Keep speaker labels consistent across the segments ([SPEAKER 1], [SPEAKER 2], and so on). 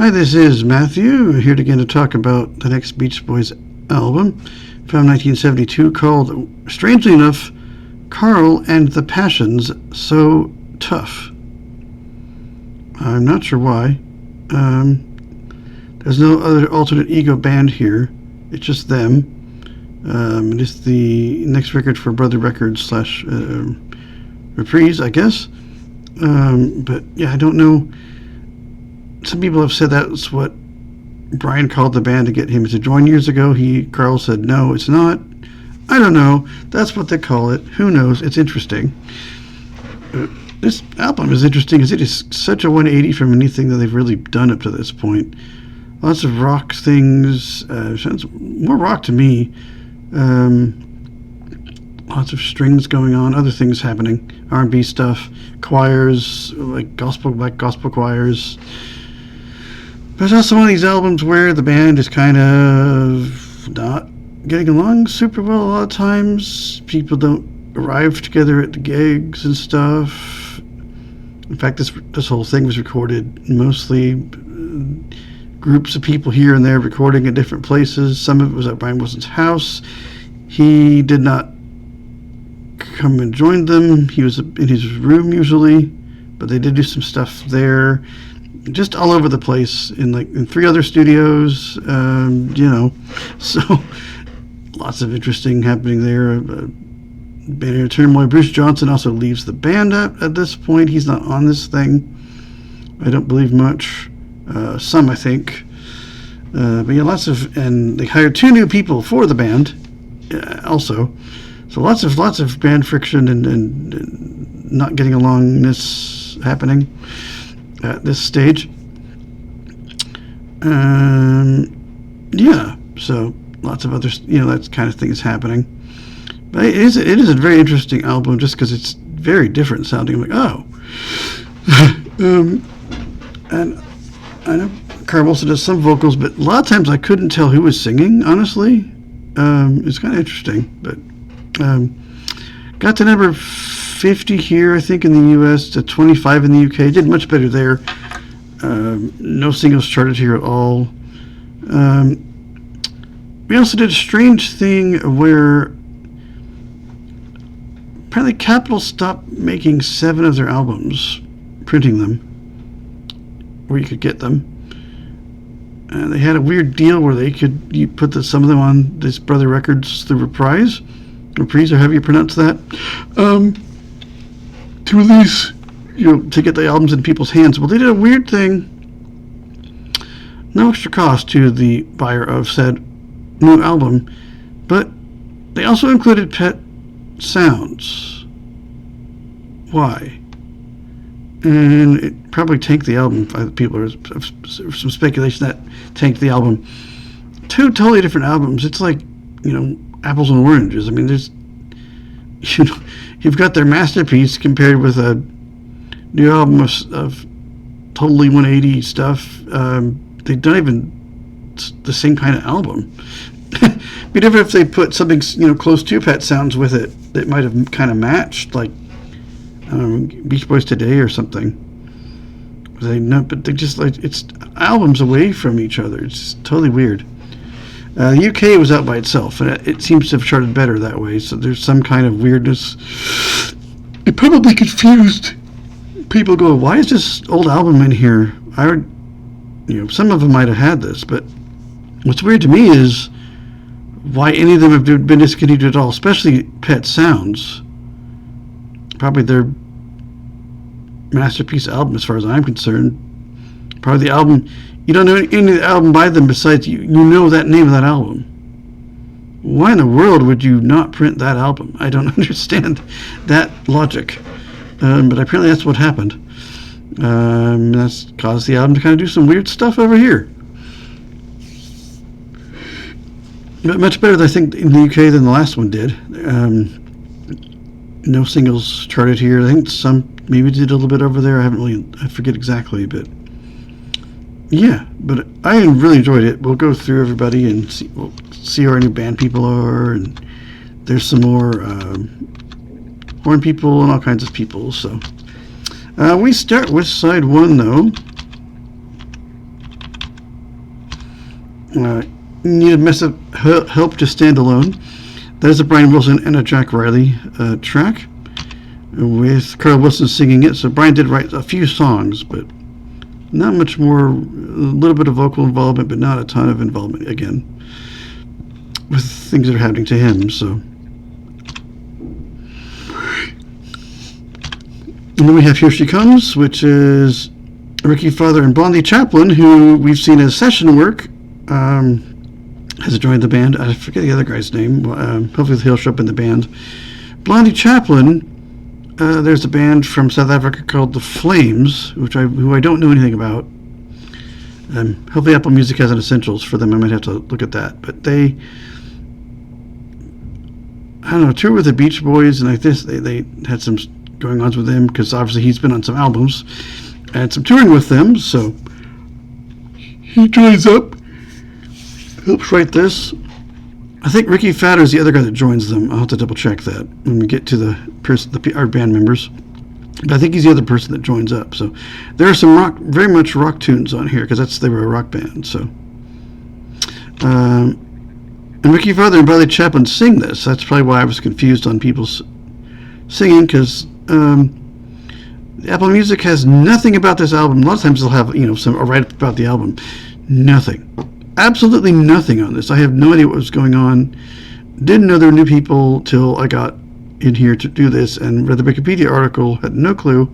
[SPEAKER 1] Hi, this is Matthew, here again to talk about the next Beach Boys album from 1972 called, strangely enough, Carl and the Passions So Tough. I'm not sure why. There's no other alternate ego band here. It's just them. It is the next record for Brother Records / Reprise, I guess. But yeah, I don't know. Some people have said that's what Brian called the band to get him to join years ago. Carl said, no, it's not. I don't know. That's what they call it. Who knows? It's interesting. This album is interesting because it is such a 180 from anything that they've really done up to this point. Lots of rock things. Sounds more rock to me. Lots of strings going on. Other things happening. R&B stuff. Choirs, like black gospel choirs. There's also one of these albums where the band is kind of not getting along super well a lot of times. People don't arrive together at the gigs and stuff. In fact, this whole thing was recorded mostly groups of people here and there recording at different places. Some of it was at Brian Wilson's house. He did not come and join them. He was in his room usually, but they did do some stuff there. Just all over the place in 3 other studios, so lots of interesting happening there. Band in turmoil. Bruce Johnson also leaves the band at this point. He's not on this thing. I don't believe much. Some, I think. But yeah, and they hired 2 new people for the band also. So lots of band friction and not getting alongness happening at this stage. So lots of other, that kind of thing is happening. But it is a very interesting album just because it's very different sounding. I'm like, oh. And I know Carl Wilson does some vocals, but a lot of times I couldn't tell who was singing, honestly. It's kind of interesting, but got to number 50 here, I think, in the U.S., to 25 in the U.K. Did much better there. No singles charted here at all. We also did a strange thing where apparently Capitol stopped making 7 of their albums, printing them, where you could get them. And they had a weird deal where you put some of them on this Brother Records, the Reprise, or however you pronounce that, to release, to get the albums in people's hands. Well, they did a weird thing. No extra cost to the buyer of said new album, but they also included pet sounds. Why? And it probably tanked the album. People are some speculation that tanked the album. 2 totally different albums. It's like, apples and oranges. I mean, there's, you've got their masterpiece compared with a new album of totally 180 stuff. They don't even the same kind of album. It'd be different if they put something close to Pet Sounds with it that might have kind of matched, like Beach Boys Today or something. But they just it's albums away from each other. It's totally weird. The UK was out by itself, and it seems to have charted better that way. So there's some kind of weirdness. It probably confused people. Go, why is this old album in here? Some of them might have had this, but what's weird to me is why any of them have been discontinued at all, especially Pet Sounds. Probably their masterpiece album, as far as I'm concerned. Probably the album. You don't know any of the album by them besides you know that name of that album. Why in the world would you not print that album? I don't understand that logic. But apparently that's what happened. That's caused the album to kind of do some weird stuff over here. But much better, I think, in the UK than the last one did. No singles charted here. I think some maybe did a little bit over there. I forget exactly, but yeah. But I really enjoyed it. We'll go through everybody and see who our new band people are, and there's some more horn people and all kinds of people. So we start with side 1, though. Needed Massive Help to Stand Alone. That is a Brian Wilson and a Jack Riley track with Carl Wilson singing it. So Brian did write a few songs, but not much more. A little bit of vocal involvement, but not a ton of involvement again with things that are happening to him. So, and then we have Here She Comes, which is Ricky Father and Blondie Chaplin, who we've seen as session work. Has joined the band. I forget the other guy's name. Hopefully he'll show up in the band. Blondie Chaplin. There's a band from South Africa called The Flames, who I don't know anything about. Hopefully Apple Music has an essentials for them. I might have to look at that. But they, I don't know, toured with the Beach Boys, and I guess they had some going on with him because obviously he's been on some albums and some touring with them. So he joins up. Helps write this. I think Ricky Fatter is the other guy that joins them. I'll have to double check that when we get to our band members. But I think he's the other person that joins up. So there are some very much rock tunes on here because they were a rock band. So and Ricky Father and Blondie Chaplin sing this. That's probably why I was confused on people's singing because Apple Music has nothing about this album. A lot of times they'll have a write-up about the album. Nothing. Absolutely nothing on this. I have no idea what was going on. Didn't know there were new people till I got in here to do this and read the Wikipedia article. Had no clue.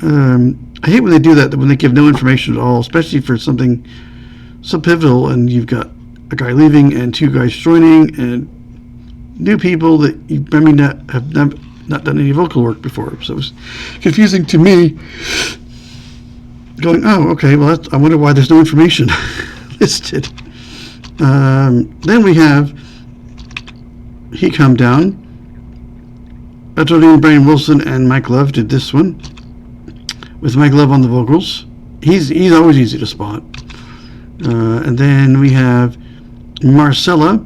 [SPEAKER 1] I hate when they do that, when they give no information at all, especially for something so pivotal and you've got a guy leaving and two guys joining and new people that you have not done any vocal work before. So it was confusing to me. Going, oh, okay, well, I wonder why there's no information listed. Then we have He Come Down. Jolene, Brian Wilson, and Mike Love did this one with Mike Love on the vocals. He's always easy to spot. And then we have Marcella,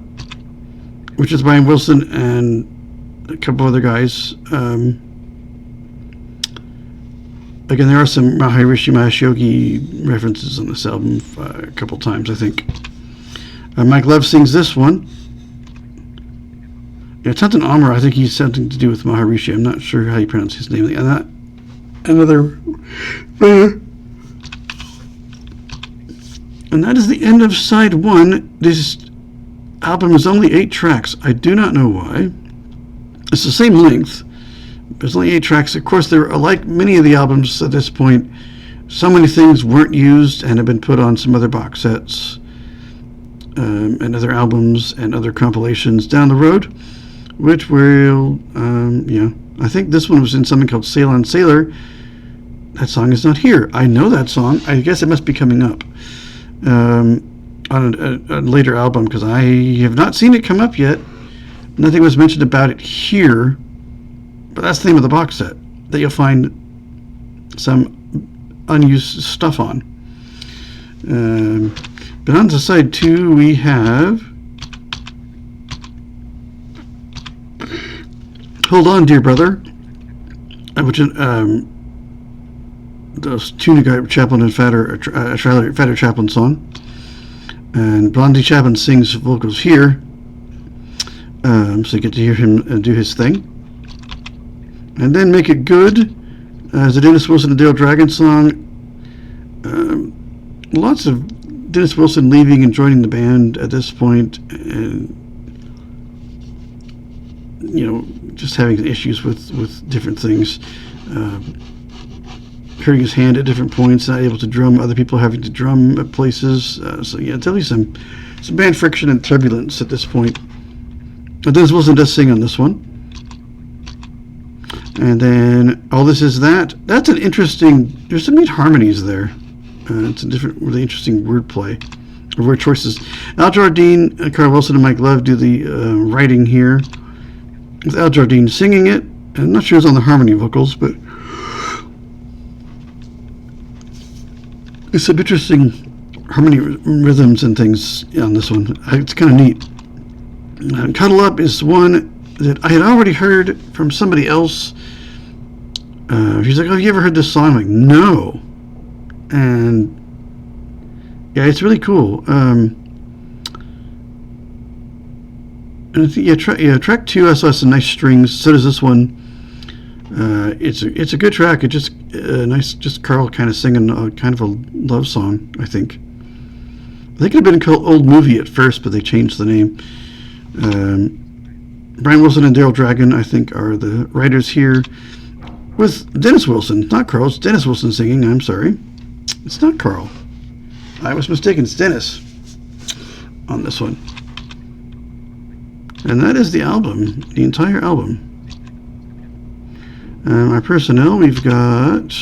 [SPEAKER 1] which is Brian Wilson and a couple other guys. Again, there are some Maharishi Mahesh Yogi references on this album a couple times, I think. Mike Love sings this one. Yeah, Tantan Amar, I think he's something to do with Maharishi. I'm not sure how you pronounce his name. And that is the end of side one. This album is only 8 tracks. I do not know why. It's the same length. There's only 8 tracks. Of course, there are, like many of the albums at this point, so many things weren't used and have been put on some other box sets and other albums and other compilations down the road, which will, I think this one was in something called Sail on Sailor. That song is not here. I know that song. I guess it must be coming up on a later album because I have not seen it come up yet. Nothing was mentioned about it here. But that's the name of the box set that you'll find some unused stuff on. But on to side 2, we have Hold On, Dear Brother, which those two new guys, Chaplin and Fatter Chaplin song. And Blondie Chaplin sings vocals here. So you get to hear him do his thing. And then Make It Good as a Dennis Wilson and Dale Dragon song. Lots of Dennis Wilson leaving and joining the band at this point, and just having issues with different things, hurting his hand at different points, not able to drum. Other people having to drum at places. Definitely some band friction and turbulence at this point. Dennis Wilson does sing on this one. And then All This Is That. That's an interesting, there's some neat harmonies there. It's a really interesting wordplay, or word choices. Al Jardine, Carl Wilson, and Mike Love do the writing here, with Al Jardine singing it. I'm not sure it's on the harmony vocals, but there's some interesting harmony rhythms and things on this one. It's kind of neat. Cuddle Up is one that I had already heard from somebody else. She's like, "Oh, have you ever heard this song?" I'm like, "No." And yeah, it's really cool. And I think, track 2 also has some nice strings. So does this one. It's a good track. It just nice, just Carl kind of singing kind of a love song. I think it could have been called Old Movie at first, but they changed the name. Brian Wilson and Daryl Dragon, I think, are the writers here, with Dennis Wilson, not Carl. It's Dennis Wilson singing. I'm sorry, it's not Carl. I was mistaken. It's Dennis on this one, and that is the album, the entire album. Our personnel, we've got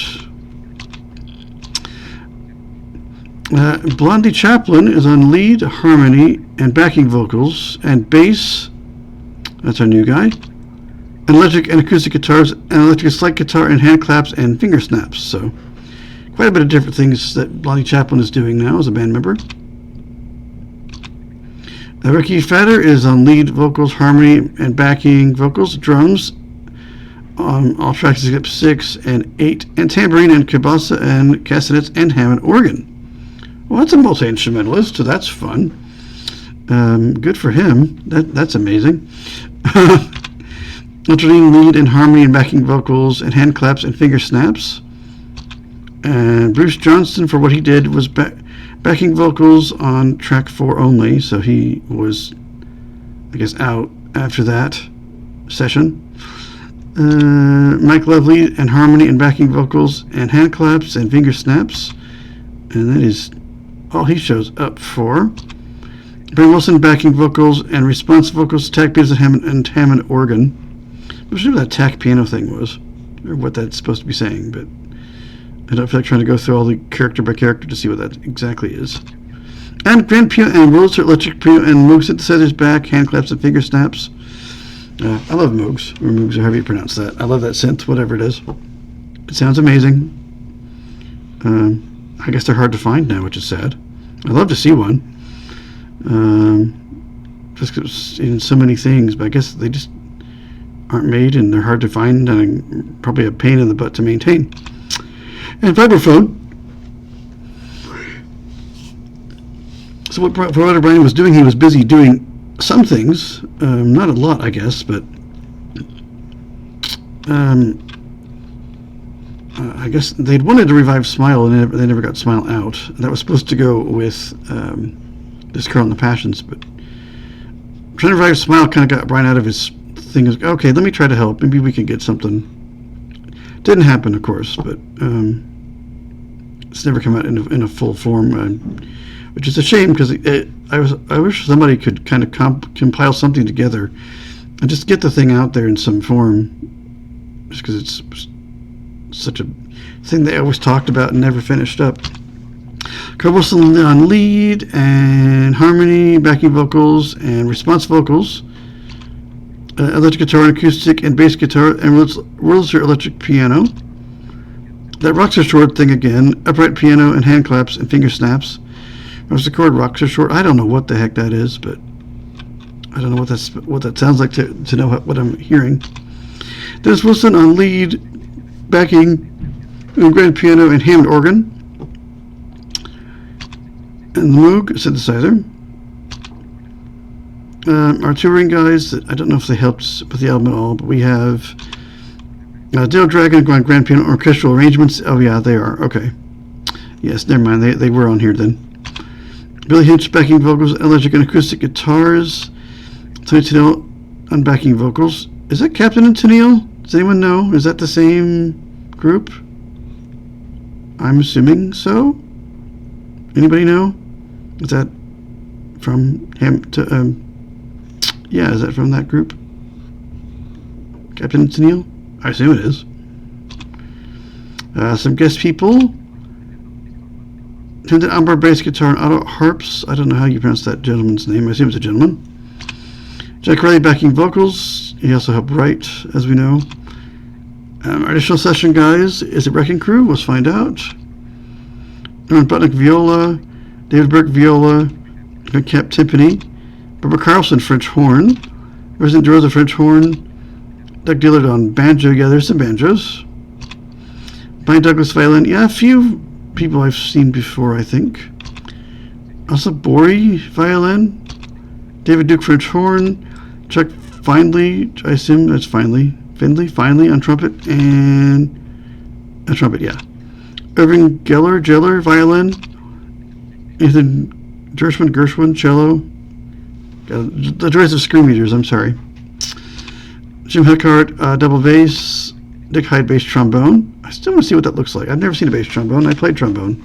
[SPEAKER 1] Blondie Chaplin is on lead, harmony, and backing vocals, and bass. That's our new guy. And electric and acoustic guitars, and electric slide guitar, and hand claps, and finger snaps. So, quite a bit of different things that Blondie Chaplin is doing now as a band member. Ricky Fader is on lead vocals, harmony, and backing vocals, drums, all tracks except 6 and 8, and tambourine and cabasa and castanets and Hammond organ. Well, that's a multi-instrumentalist, so that's fun. Good for him. That's amazing. Alternating lead and harmony and backing vocals and hand claps and finger snaps. And Bruce Johnston, for what he did, was backing vocals on track 4 only, so he was, I guess, out after that session. Mike Lovely and harmony and backing vocals and hand claps and finger snaps, and that is all he shows up for. Brian Wilson backing vocals and response vocals, tack pianos and Hammond organ. I'm not sure what that tack piano thing was, or what that's supposed to be saying, but I don't feel like trying to go through all the character by character to see what that exactly is. And grand piano and Wurlitzer electric piano and Moog synthesizers back, hand claps and finger snaps. I love Moogs, or Moogs, or however you pronounce that. I love that synth, whatever it is. It sounds amazing. I guess they're hard to find now, which is sad. I'd love to see one. Just because in so many things, but I guess they just aren't made, and they're hard to find, and probably a pain in the butt to maintain. And vibraphone. So what Brian was doing, he was busy doing some things, not a lot, I guess, but I guess they'd wanted to revive Smile, and they never got Smile out. That was supposed to go with This Girl and the Passions, but trying to revive Smile kind of got Brian out of his thing. Okay, let me try to help. Maybe we can get something. Didn't happen, of course, but it's never come out in a full form, which is a shame, because I wish somebody could kind of compile something together and just get the thing out there in some form, just because it's such a thing they always talked about and never finished up. Carl Wilson on lead and harmony, backing vocals, and response vocals. Electric guitar and acoustic and bass guitar, and Wurlitzer electric piano. That Rocks Are Short thing again, upright piano and hand claps and finger snaps. Harpsichord, Rocks Are Short. I don't know what the heck that is, but I don't know what that sounds like to know what I'm hearing. Dennis Wilson on lead, backing, and grand piano and Hammond organ. And the Moog synthesizer. Our touring guys, I don't know if they helped with the album at all, but we have Dale Dragon going grand piano orchestral arrangements. Oh yeah, they are. Okay. Yes, never mind. They were on here then. Billy Hinch backing vocals, electric and acoustic guitars. Tony Tennille on backing vocals. Is that Captain and Tennille? Does anyone know? Is that the same group? I'm assuming so. Anybody know? Is that from him to yeah, is that from that group? Captain and Tennille? I assume it is. Some guest people. Tendon Ambar bass guitar and auto harps. I don't know how you pronounce that gentleman's name. I assume it's a gentleman. Jack Riley backing vocals. He also helped write, as we know. Our additional session guys. Is it Wrecking Crew? Let's find out. Aaron Butnick viola. David Burke viola. Cap timpani. Barbara Carlson French horn. Resident DeRosa French horn. Doug Dillard on banjo. Yeah, there's some banjos. Brian Douglas violin. Yeah, a few people I've seen before, I think. Also Bori violin. David Duke French horn. Chuck Findley, I assume that's Findley on trumpet, and a trumpet, yeah. Irving Geller, violin. Ethan Gershwin, cello. The choice of screen readers, I'm sorry. Jim Heckart, double bass. Dick Hyde, bass trombone. I still want to see what that looks like. I've never seen a bass trombone. I played trombone.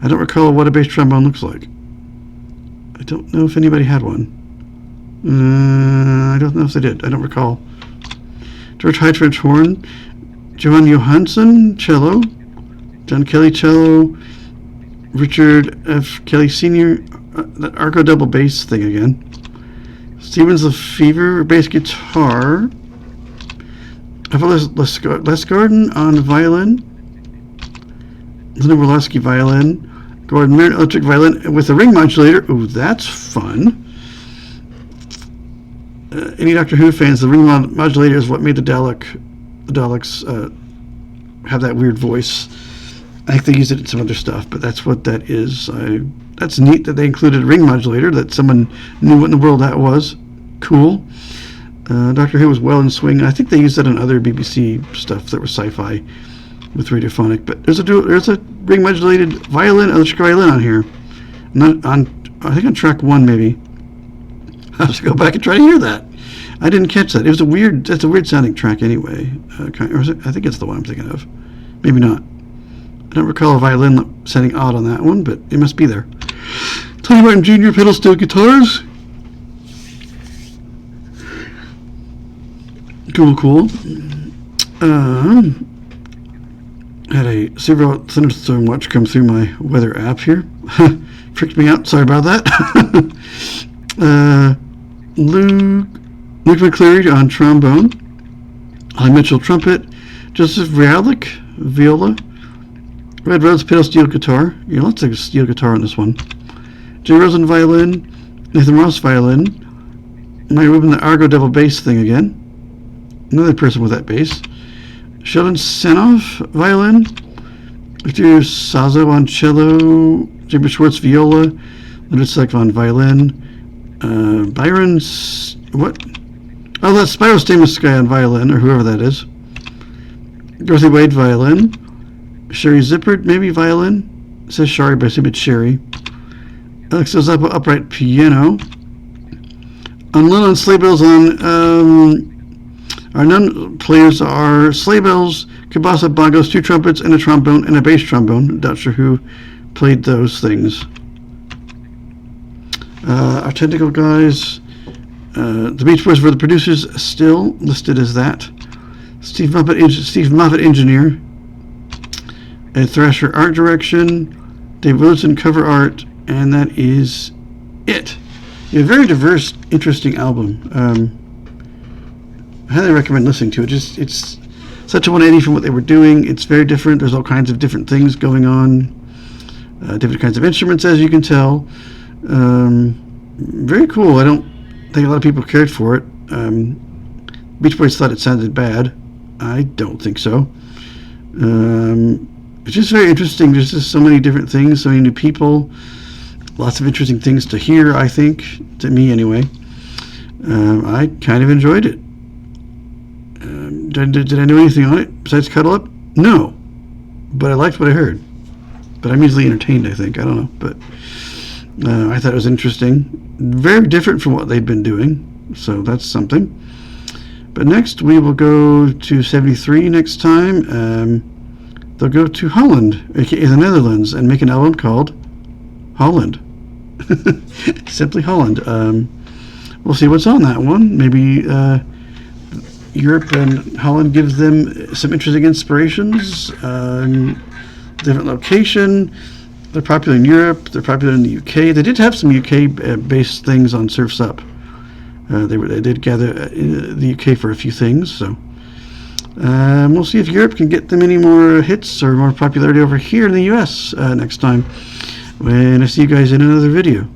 [SPEAKER 1] I don't recall what a bass trombone looks like. I don't know if anybody had one. I don't know if they did. I don't recall. George Hyde, French horn. Johan Johansson, cello. John Kelly, cello. Richard F. Kelly Sr., that Arco double bass thing again. Stevens Lefevre, bass guitar. Les Gordon on violin. Linda Orlowski, violin. Gordon Merritt, electric violin with a ring modulator. Ooh, that's fun. Any Doctor Who fans, the ring modulator is what made the Daleks have that weird voice. I think they used it in some other stuff, but that's what that is. That's neat that they included a ring modulator, that someone knew what in the world that was. Cool. Doctor Who was well in swing. I think they used that in other BBC stuff that was sci-fi with radiophonic. But there's a ring modulated violin, electric violin on here. I think on track 1 maybe. I'll have to go back and try to hear that. I didn't catch that. That's a weird sounding track anyway. I think it's the one I'm thinking of. Maybe not. I don't recall a violin sounding odd on that one, but it must be there. Tony Martin Jr. pedal steel guitars. Cool. Had a severe thunderstorm watch come through my weather app here. Freaked me out. Sorry about that. Luke McCleary on trombone. Holly Mitchell trumpet. Joseph Realik viola. Red Rose pedal steel guitar. Yeah, lots of steel guitar on this one. Jay Rosen violin. Nathan Ross violin. Mike Rubin the Argo double bass thing again. Another person with that bass. Sheldon Sanoff violin. Victor Sazo on cello. Jimmy Schwartz viola. Leonard Selk on violin. Byron's what? Oh, that's Spyro Stamos guy on violin, or whoever that is. Dorothy Wade violin. Sherry Zippert maybe violin. It says Shari, but I assume it's Sherry. Alex Zappa upright piano. On sleigh bells on our non-players are sleigh bells, kibasa, bongos, 2 trumpets, and a trombone and a bass trombone. Not sure who played those things. Our technical guys, the Beach Boys were the producers, still listed as that. Steve Moffat, engineer. Ed Thrasher, art direction. Dave Wilson, cover art, and that is it. A very diverse, interesting album. I highly recommend listening to it. It's such a 180 from what they were doing. It's very different. There's all kinds of different things going on. Different kinds of instruments, as you can tell. Very cool. I don't think a lot of people cared for it. Beach Boys thought it sounded bad. I don't think so. It's just very interesting. There's just so many different things, so many new people. Lots of interesting things to hear, I think, to me anyway. I kind of enjoyed it. Did I know anything on it besides Cuddle Up? No. But I liked what I heard. But I'm easily entertained, I think. I don't know. But I thought it was interesting. Very different from what they'd been doing. So that's something. But next, we will go to 73 next time. They'll go to Holland, aka the Netherlands, and make an album called Holland. Simply Holland. We'll see what's on that one. Maybe Europe and Holland gives them some interesting inspirations. Different location. They're popular in Europe. They're popular in the UK. They did have some UK-based things on Surf's Up. They did gather in the UK for a few things. So we'll see if Europe can get them any more hits or more popularity over here in the US next time. When I see you guys in another video.